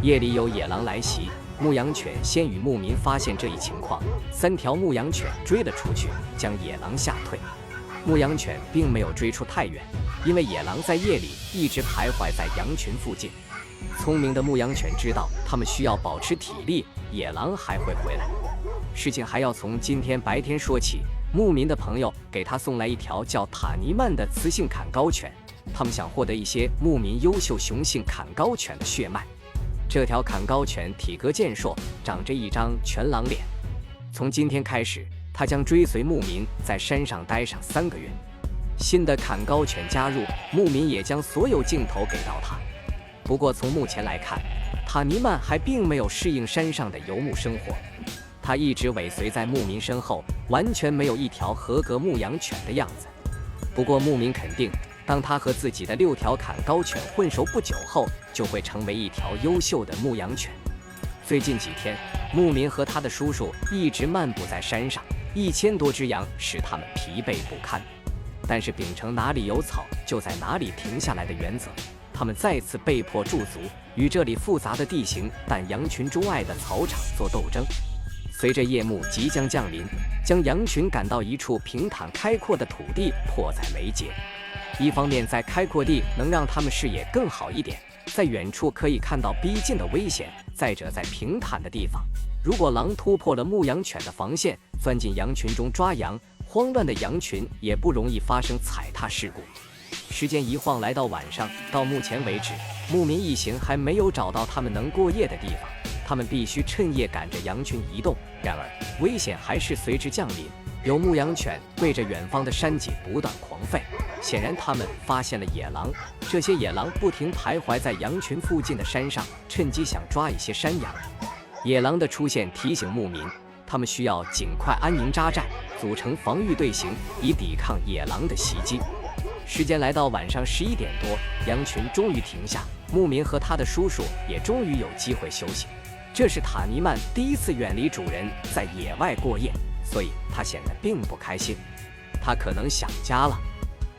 夜里有野狼来袭，牧羊犬先与牧民发现这一情况，3条牧羊犬追了出去，将野狼吓退。牧羊犬并没有追出太远，因为野狼在夜里一直徘徊在羊群附近。聪明的牧羊犬知道它们需要保持体力，野狼还会回来。事情还要从今天白天说起。牧民的朋友给他送来一条叫塔尼曼的雌性坎高犬，他们想获得一些牧民优秀雄性坎高犬的血脉。这条坎高犬体格健硕，长着一张全狼脸。从今天开始，它将追随牧民在山上待上3个月。新的坎高犬加入，牧民也将所有镜头给到它。不过从目前来看，塔尼曼还并没有适应山上的游牧生活。他一直尾随在牧民身后，完全没有一条合格牧羊犬的样子。不过牧民肯定，当他和自己的6条坎高犬混熟不久后，就会成为一条优秀的牧羊犬。最近几天，牧民和他的叔叔一直漫步在山上，1000多只羊使他们疲惫不堪。但是秉承哪里有草就在哪里停下来的原则，他们再次被迫驻足，与这里复杂的地形但羊群钟爱的草场做斗争。随着夜幕即将降临，将羊群赶到一处平坦开阔的土地，迫在眉睫。一方面，在开阔地能让他们视野更好一点，在远处可以看到逼近的危险；再者，在平坦的地方，如果狼突破了牧羊犬的防线，钻进羊群中抓羊，慌乱的羊群也不容易发生踩踏事故。时间一晃来到晚上，到目前为止，牧民一行还没有找到他们能过夜的地方。他们必须趁夜赶着羊群移动，然而危险还是随之降临。有牧羊犬对着远方的山脊不断狂吠，显然他们发现了野狼。这些野狼不停徘徊在羊群附近的山上，趁机想抓一些山羊。野狼的出现提醒牧民，他们需要尽快安营扎寨，组成防御队形，以抵抗野狼的袭击。时间来到晚上11点多，羊群终于停下，牧民和他的叔叔也终于有机会休息。这是塔尼曼第一次远离主人，在野外过夜，所以他显得并不开心。他可能想家了。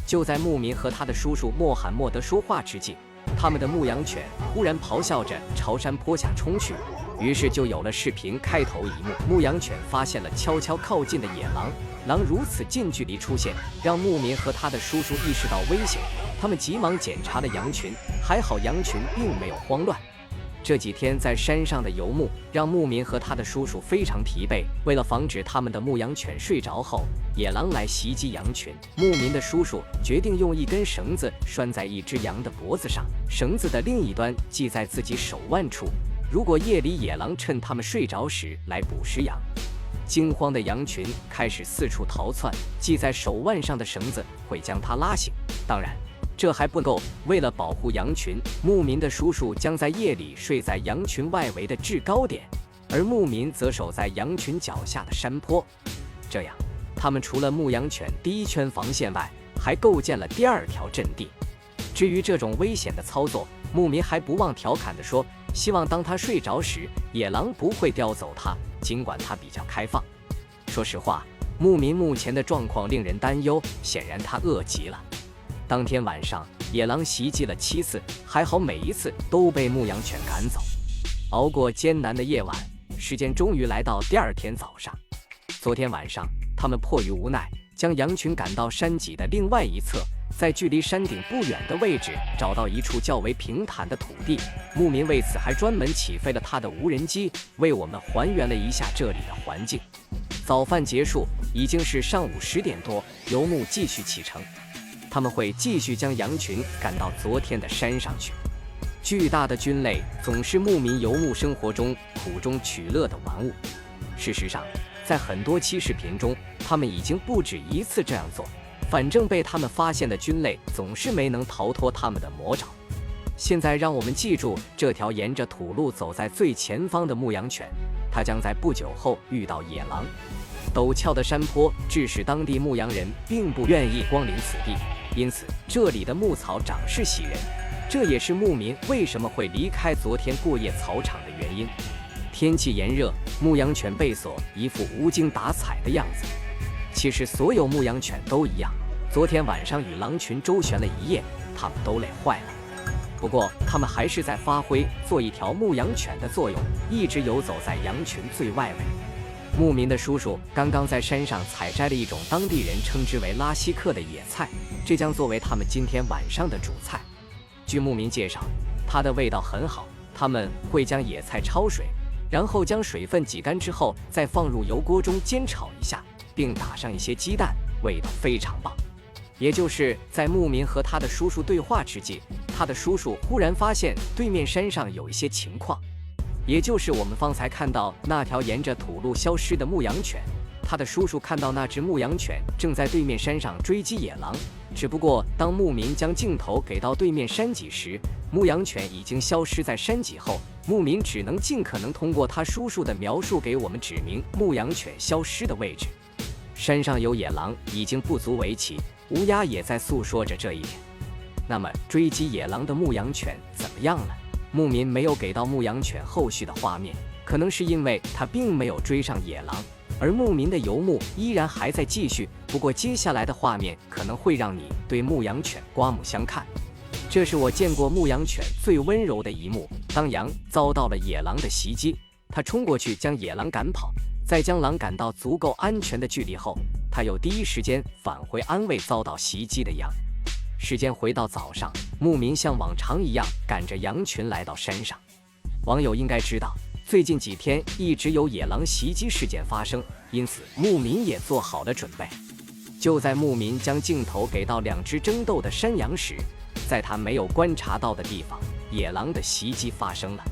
就在牧民和他的叔叔莫罕默德说话之际，他们的牧羊犬忽然咆哮着朝山坡下冲去，于是就有了视频开头一幕。牧羊犬发现了悄悄靠近的野狼，狼如此近距离出现，让牧民和他的叔叔意识到危险。他们急忙检查了羊群，还好羊群并没有慌乱。这几天在山上的游牧让牧民和他的叔叔非常疲惫。为了防止他们的牧羊犬睡着后野狼来袭击羊群，牧民的叔叔决定用一根绳子拴在一只羊的脖子上，绳子的另一端系在自己手腕处。如果夜里野狼趁他们睡着时来捕食羊，惊慌的羊群开始四处逃窜，系在手腕上的绳子会将它拉醒。当然这还不够，为了保护羊群，牧民的叔叔将在夜里睡在羊群外围的制高点，而牧民则守在羊群脚下的山坡。这样，他们除了牧羊犬第1圈防线外，还构建了第2条阵地。至于这种危险的操作，牧民还不忘调侃地说，希望当他睡着时，野狼不会叼走他，尽管他比较开放。说实话，牧民目前的状况令人担忧，显然他饿极了。当天晚上，野狼袭击了7次，还好每一次都被牧羊犬赶走。熬过艰难的夜晚，时间终于来到第2天早上。昨天晚上，他们迫于无奈，将羊群赶到山脊的另外一侧，在距离山顶不远的位置找到一处较为平坦的土地。牧民为此还专门起飞了他的无人机，为我们还原了一下这里的环境。早饭结束，已经是上午10点多，游牧继续启程。他们会继续将羊群赶到昨天的山上去。巨大的菌类总是牧民游牧生活中苦中取乐的玩物。事实上，在很多期视频中，他们已经不止1次这样做。反正被他们发现的菌类总是没能逃脱他们的魔爪。现在让我们记住这条沿着土路走在最前方的牧羊犬，它将在不久后遇到野狼。陡峭的山坡致使当地牧羊人并不愿意光临此地，因此这里的牧草长势喜人，这也是牧民为什么会离开昨天过夜草场的原因。天气炎热，牧羊犬被锁，一副无精打采的样子。其实所有牧羊犬都一样，昨天晚上与狼群周旋了一夜，他们都累坏了。不过他们还是在发挥做一条牧羊犬的作用，一直游走在羊群最外围。牧民的叔叔刚刚在山上采摘了一种当地人称之为拉希克的野菜，这将作为他们今天晚上的主菜。据牧民介绍，它的味道很好，他们会将野菜焯水，然后将水分挤干之后再放入油锅中煎炒一下，并打上一些鸡蛋，味道非常棒。也就是在牧民和他的叔叔对话之际，他的叔叔忽然发现对面山上有一些情况，也就是我们方才看到那条沿着土路消失的牧羊犬。他的叔叔看到那只牧羊犬正在对面山上追击野狼，只不过当牧民将镜头给到对面山脊时，牧羊犬已经消失在山脊后，牧民只能尽可能通过他叔叔的描述给我们指明牧羊犬消失的位置。山上有野狼已经不足为奇，乌鸦也在诉说着这一点。那么追击野狼的牧羊犬怎么样了？牧民没有给到牧羊犬后续的画面，可能是因为他并没有追上野狼，而牧民的游牧依然还在继续。不过接下来的画面可能会让你对牧羊犬刮目相看。这是我见过牧羊犬最温柔的一幕。当羊遭到了野狼的袭击，它冲过去将野狼赶跑，在将狼赶到足够安全的距离后，它又第一时间返回安慰遭到袭击的羊。时间回到早上，牧民像往常一样赶着羊群来到山上。网友应该知道，最近几天一直有野狼袭击事件发生，因此牧民也做好了准备。就在牧民将镜头给到2只争斗的山羊时，在他没有观察到的地方，野狼的袭击发生了。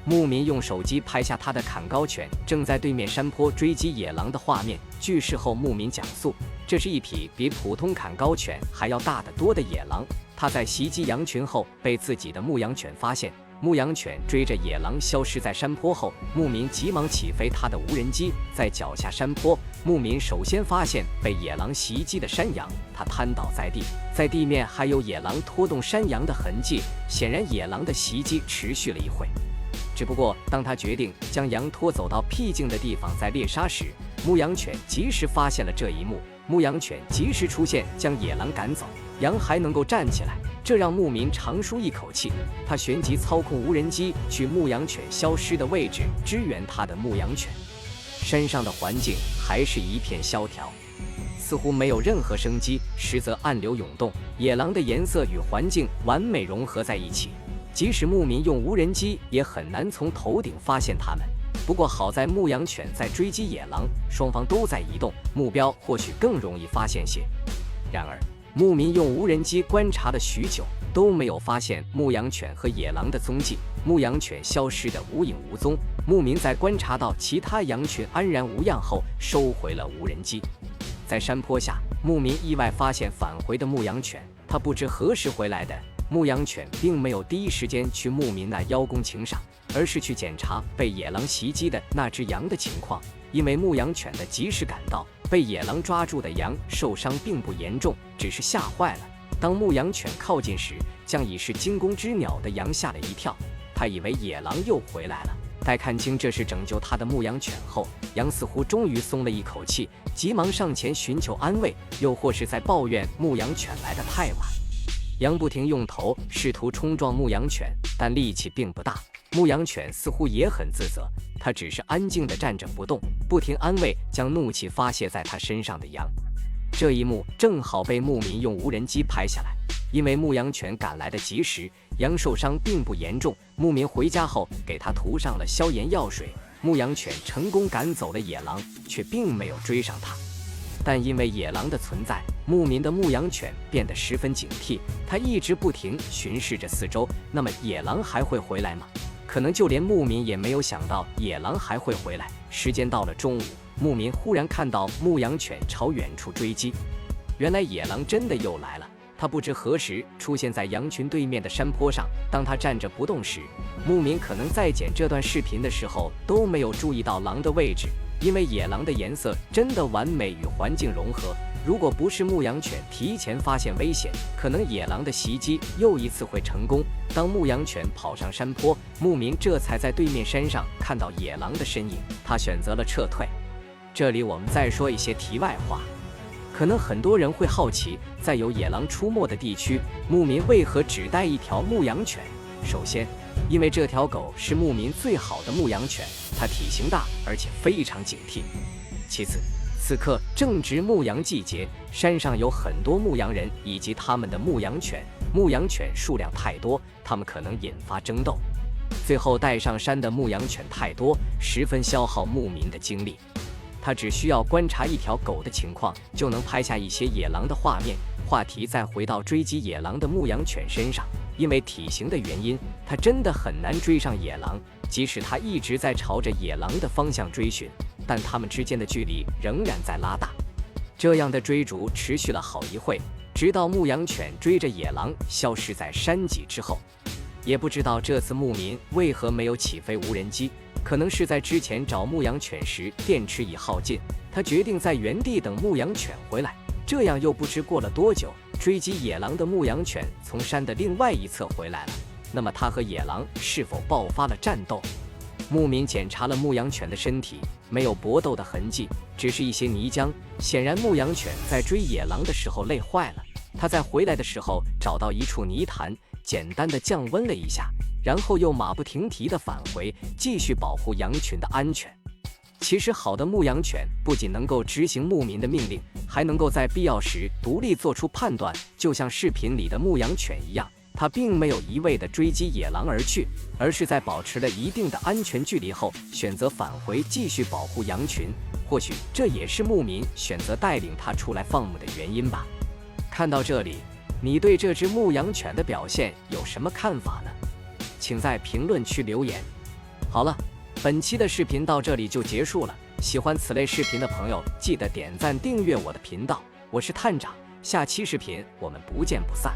牧民用手机拍下他的砍高犬正在对面山坡追击野狼的画面。据事后牧民讲述，这是一匹比普通砍高犬还要大得多的野狼，它在袭击羊群后被自己的牧羊犬发现。牧羊犬追着野狼消失在山坡后，牧民急忙起飞他的无人机，在脚下山坡，牧民首先发现被野狼袭击的山羊，它瘫倒在地，在地面还有野狼拖动山羊的痕迹，显然野狼的袭击持续了一会。只不过当他决定将羊拖走到僻静的地方再猎杀时，牧羊犬及时发现了这一幕，牧羊犬及时出现将野狼赶走，羊还能够站起来，这让牧民长舒一口气。他旋即操控无人机去牧羊犬消失的位置支援他的牧羊犬。山上的环境还是一片萧条，似乎没有任何生机，实则暗流涌动，野狼的颜色与环境完美融合在一起，即使牧民用无人机也很难从头顶发现它们。不过好在牧羊犬在追击野狼，双方都在移动，目标或许更容易发现些。然而牧民用无人机观察了许久，都没有发现牧羊犬和野狼的踪迹，牧羊犬消失得无影无踪。牧民在观察到其他羊群安然无恙后，收回了无人机。在山坡下，牧民意外发现返回的牧羊犬，他不知何时回来的。牧羊犬并没有第一时间去牧民那邀功请赏，而是去检查被野狼袭击的那只羊的情况。因为牧羊犬的及时赶到，被野狼抓住的羊受伤并不严重，只是吓坏了。当牧羊犬靠近时，将已是惊弓之鸟的羊吓了一跳，他以为野狼又回来了。待看清这是拯救他的牧羊犬后，羊似乎终于松了一口气，急忙上前寻求安慰，又或是在抱怨牧羊犬来得太晚。羊不停用头试图冲撞牧羊犬，但力气并不大。牧羊犬似乎也很自责，它只是安静地站着不动，不停安慰将怒气发泄在它身上的羊。这一幕正好被牧民用无人机拍下来。因为牧羊犬赶来的及时，羊受伤并不严重。牧民回家后给它涂上了消炎药水，牧羊犬成功赶走了野狼，却并没有追上它。但因为野狼的存在，牧民的牧羊犬变得十分警惕，它一直不停巡视着四周。那么野狼还会回来吗？可能就连牧民也没有想到野狼还会回来。时间到了中午，牧民忽然看到牧羊犬朝远处追击，原来野狼真的又来了。他不知何时出现在羊群对面的山坡上。当他站着不动时，牧民可能在剪这段视频的时候都没有注意到狼的位置，因为野狼的颜色真的完美与环境融合。如果不是牧羊犬提前发现危险，可能野狼的袭击又一次会成功。当牧羊犬跑上山坡，牧民这才在对面山上看到野狼的身影，他选择了撤退。这里我们再说一些题外话。可能很多人会好奇，在有野狼出没的地区，牧民为何只带一条牧羊犬？首先，因为这条狗是牧民最好的牧羊犬，它体型大，而且非常警惕。其次，此刻正值牧羊季节，山上有很多牧羊人以及他们的牧羊犬，牧羊犬数量太多，他们可能引发争斗。最后，带上山的牧羊犬太多，十分消耗牧民的精力。他只需要观察一条狗的情况，就能拍下一些野狼的画面。话题再回到追击野狼的牧羊犬身上，因为体型的原因，它真的很难追上野狼。即使它一直在朝着野狼的方向追寻，但它们之间的距离仍然在拉大。这样的追逐持续了好一会，直到牧羊犬追着野狼消失在山脊之后。也不知道这次牧民为何没有起飞无人机，可能是在之前找牧羊犬时电池已耗尽，他决定在原地等牧羊犬回来。这样又不知过了多久，追击野狼的牧羊犬从山的另外一侧回来了。那么他和野狼是否爆发了战斗？牧民检查了牧羊犬的身体，没有搏斗的痕迹，只是一些泥浆。显然牧羊犬在追野狼的时候累坏了，他在回来的时候找到一处泥潭，简单的降温了一下，然后又马不停蹄地返回，继续保护羊群的安全。其实好的牧羊犬不仅能够执行牧民的命令，还能够在必要时独立做出判断，就像视频里的牧羊犬一样，它并没有一味地追击野狼而去，而是在保持了一定的安全距离后，选择返回继续保护羊群。或许这也是牧民选择带领它出来放牧的原因吧。看到这里，你对这只牧羊犬的表现有什么看法呢？请在评论区留言。好了，本期的视频到这里就结束了。喜欢此类视频的朋友，记得点赞订阅我的频道。我是探长，下期视频我们不见不散。